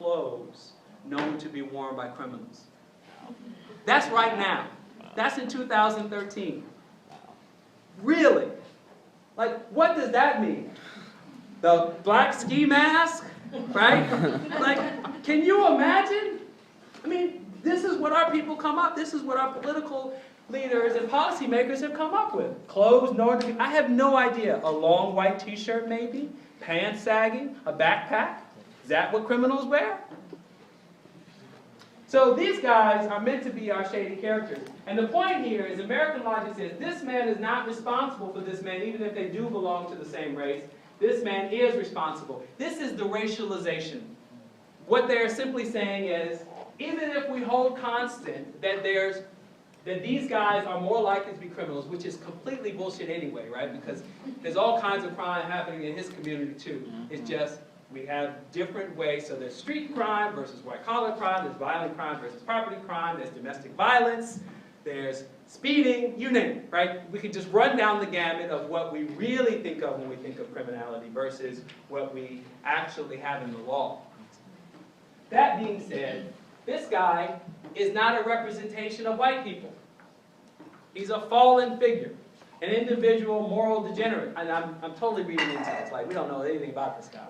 clothes known to be worn by criminals. That's right now. That's in 2013. Really? Like, what does that mean? The black ski mask, right? Like, can you imagine? I mean, this is what our people come up, this is what our political leaders and policymakers have come up with. Clothes, I have no idea. A long white t-shirt maybe? Pants sagging? A backpack? Is that what criminals wear? So these guys are meant to be our shady characters. And the point here is American logic says this man is not responsible for this man, even if they do belong to the same race. This man is responsible. This is the racialization. What they're simply saying is, even if we hold constant that these guys are more likely to be criminals, which is completely bullshit anyway, right? Because there's all kinds of crime happening in his community too. It's just we have different ways. So there's street crime versus white-collar crime. There's violent crime versus property crime. There's domestic violence. There's speeding. You name it, right? We can just run down the gamut of what we really think of when we think of criminality versus what we actually have in the law. That being said, this guy is not a representation of white people. He's a fallen figure, an individual moral degenerate. And I'm totally reading into this, like we don't know anything about this guy.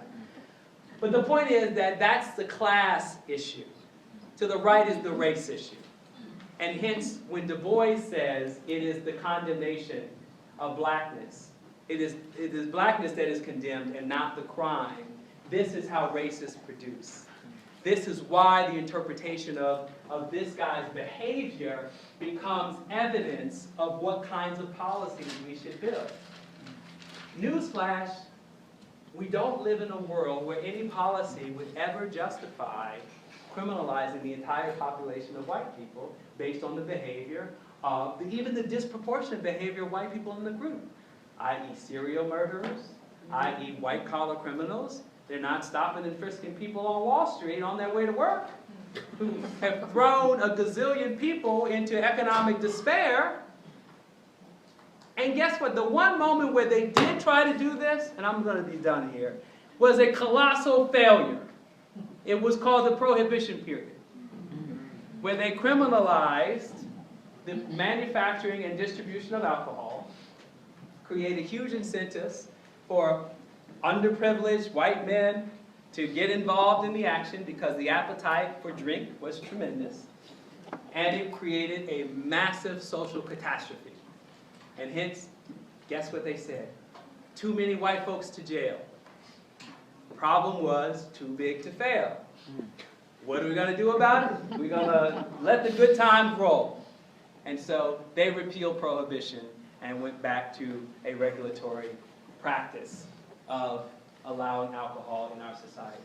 But the point is that that's the class issue. To the right is the race issue. And hence, when Du Bois says it is the condemnation of blackness, it is blackness that is condemned and not the crime, this is how racists produce. This is why the interpretation of this guy's behavior becomes evidence of what kinds of policies we should build. Newsflash, we don't live in a world where any policy would ever justify criminalizing the entire population of white people based on the behavior of, even the disproportionate behavior of white people in the group, i.e. serial murderers, i.e. white-collar criminals. They're not stopping and frisking people on Wall Street on their way to work, who have thrown a gazillion people into economic despair. And guess what? The one moment where they did try to do this, and I'm going to be done here, was a colossal failure. It was called the Prohibition period, where they criminalized the manufacturing and distribution of alcohol, created huge incentives for underprivileged white men to get involved in the action because the appetite for drink was tremendous, and it created a massive social catastrophe. And hence, guess what they said? Too many white folks to jail. The problem was too big to fail. What are we going to do about it? We're going to let the good times roll. And so they repealed prohibition and went back to a regulatory practice of allowing alcohol in our society.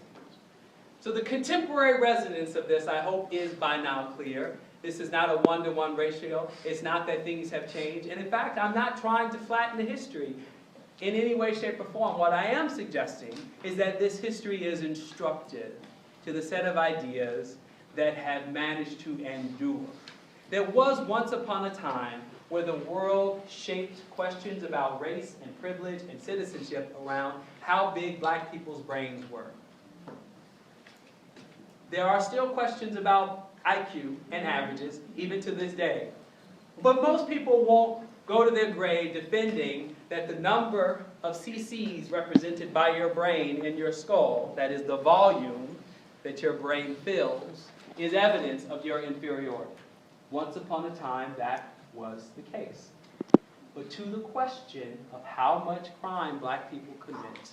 So the contemporary resonance of this, I hope, is by now clear. This is not a one-to-one ratio. It's not that things have changed. And in fact, I'm not trying to flatten the history in any way, shape, or form. What I am suggesting is that this history is instructive to the set of ideas that have managed to endure. There was once upon a time where the world shaped questions about race and privilege and citizenship around how big black people's brains were. There are still questions about IQ and averages, even to this day. But most people won't go to their grave defending that the number of cc's represented by your brain in your skull, that is the volume that your brain fills, is evidence of your inferiority. Once upon a time, that was the case. But to the question of how much crime black people commit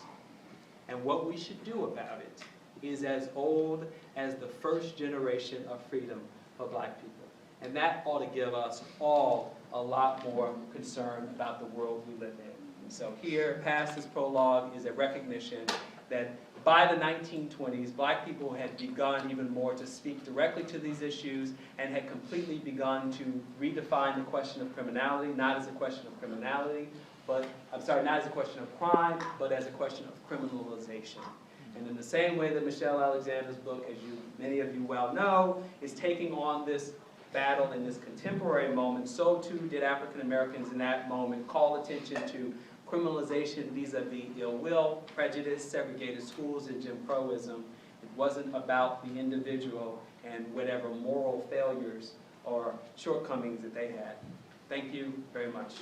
and what we should do about it is as old as the first generation of freedom for black people. And that ought to give us all a lot more concern about the world we live in. So here, past this prologue, is a recognition that by the 1920s, black people had begun even more to speak directly to these issues and had completely begun to redefine the question of criminality, not as a question of criminality, but, not as a question of crime, but as a question of criminalization. And in the same way that Michelle Alexander's book, as many of you well know, is taking on this battle in this contemporary moment, so too did African Americans in that moment call attention to criminalization vis-a-vis ill will, prejudice, segregated schools, and Jim Crowism. wasn't about the individual and whatever moral failures or shortcomings that they had. Thank you very much.